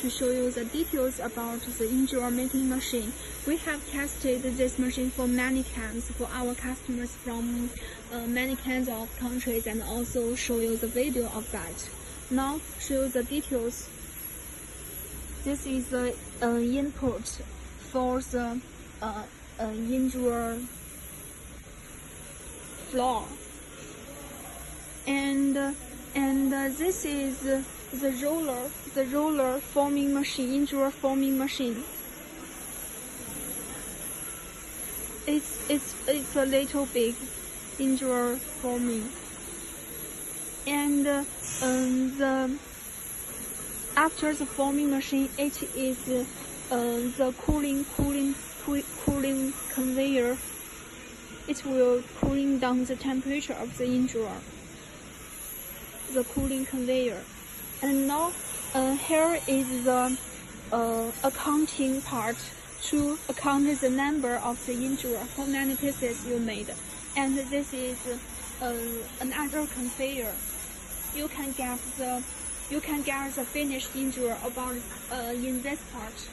to show you the details about the injure making machine. We have tested this machine for many times for our customers from many kinds of countries, and also show you the video of that. Now show you the details. This is the input for the injure floor, and this is the roller forming machine, injure forming machine. It's a little big, injure forming, and after the forming machine, it is the cooling conveyor. It will cooling down the temperature of the injure, the cooling conveyor. And now here is the accounting part to account the number of the injure, how many pieces you made. And this is another conveyor. You can get the finished injure about in this part.